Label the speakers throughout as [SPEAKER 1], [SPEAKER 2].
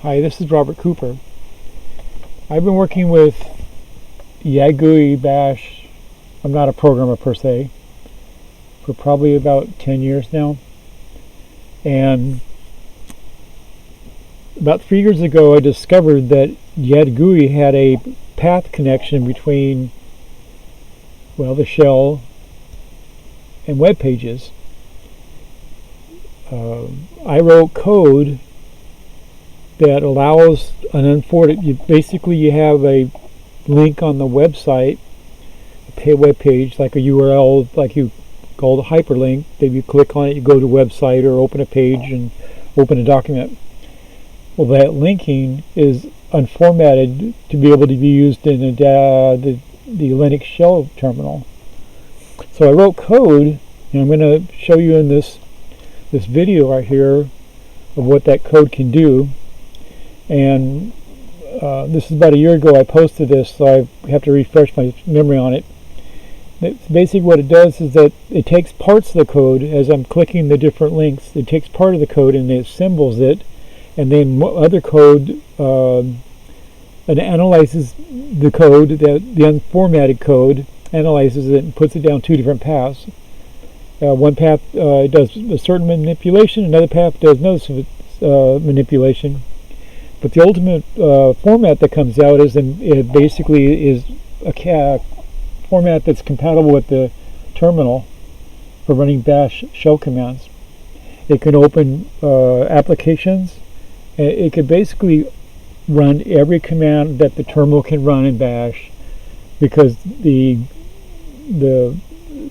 [SPEAKER 1] Hi, this is Robert Cooper. I've been working with Yadgu bash. I'm not a programmer per se, for probably about 10 years now. And about 3 years ago I discovered that Yadgu had a path connection between, well, the shell and web pages. I wrote code that allows an unforwarded. Basically, you have a link on the website, a web page, like a URL, like you call a hyperlink. Then you click on it, you go to a website or open a page and open a document. Well, that linking is unformatted to be able to be used in the Linux shell terminal. So I wrote code, and I'm going to show you in this video right here of what that code can do. And this is about a year ago I posted this, so I have to refresh my memory on it. Basically what it does is that it takes parts of the code. As I'm clicking the different links, it takes part of the code and it symbols it, and then other code and analyzes the code, the unformatted code, analyzes it and puts it down two different paths. One path does a certain manipulation, another path does another manipulation. But the ultimate format that comes out is it basically is a format that's compatible with the terminal for running bash shell commands. It can open applications. It can basically run every command that the terminal can run in bash, because the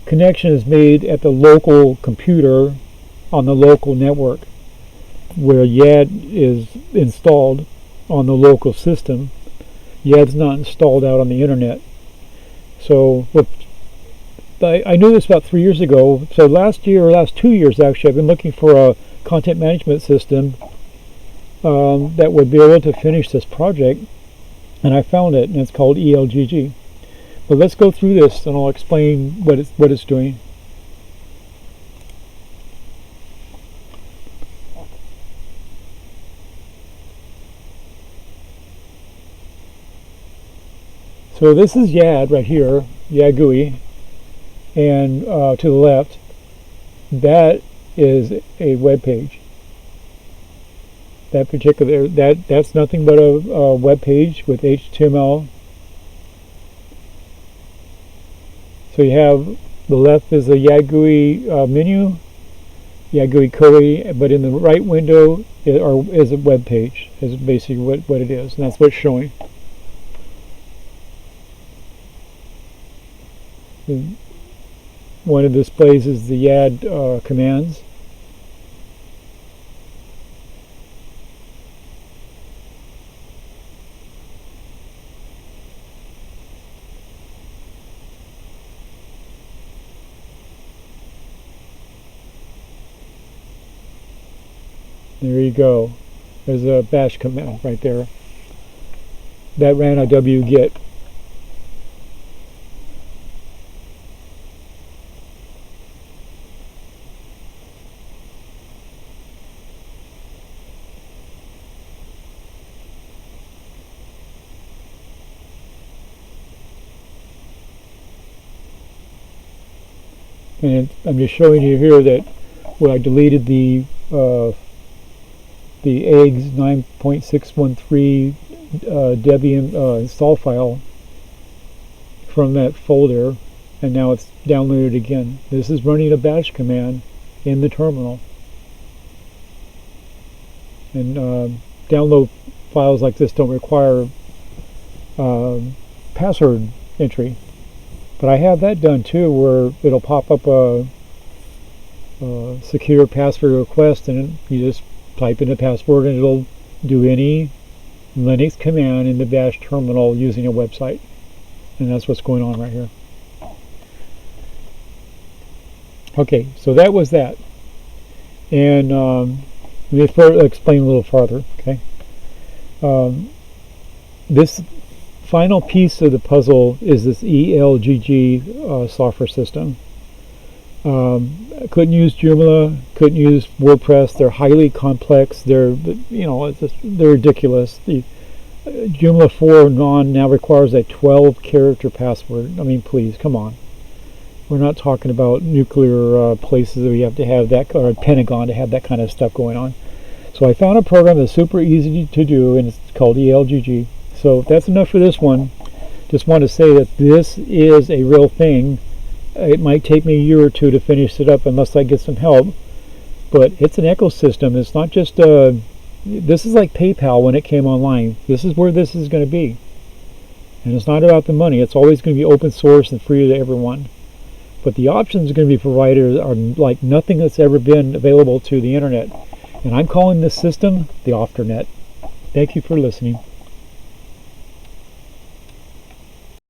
[SPEAKER 1] connection is made at the local computer on the local network, where YAD is installed on the local system. YAD's not installed out on the internet. So I knew this about 3 years ago. So last 2 years actually, I've been looking for a content management system that would be able to finish this project, and I found it, and it's called Elgg. But let's go through this and I'll explain what it's doing. So this is YAD right here, Yadgu, and to the left, that is a web page. That particular, that's nothing but a web page with HTML. So you have the left is a Yadgu menu, Yadgu code, but in the right window is a web page. Is basically what it is, and that's what's showing. One of the displays is the YAD commands. There you go. There's a bash command right there. That ran a wget. And I'm just showing you here that where I deleted the Eggg's 9.613 Debian install file from that folder, and now it's downloaded again. This is running a bash command in the terminal. And download files like this don't require password entry. But I have that done too, where it'll pop up a secure password request, and you just type in a password and it'll do any Linux command in the bash terminal using a website. And that's what's going on right here. Okay, so that was that. And let me explain a little farther. Okay, this final piece of the puzzle is this Elgg software system. Couldn't use Joomla, couldn't use WordPress. They're highly complex. They're, they're ridiculous. The Joomla 4 non now requires a 12-character password. I mean, please, come on. We're not talking about nuclear places that we have to have that, or Pentagon to have that kind of stuff going on. So I found a program that's super easy to do, and it's called Elgg. So that's enough for this one. Just want to say that this is a real thing. It might take me a year or two to finish it up unless I get some help. But it's an ecosystem. It's not just this is like PayPal when it came online. This is where this is going to be. And it's not about the money. It's always going to be open source and free to everyone. But the options going to be provided are like nothing that's ever been available to the internet. And I'm calling this system the OFFTERNET. Thank you for listening.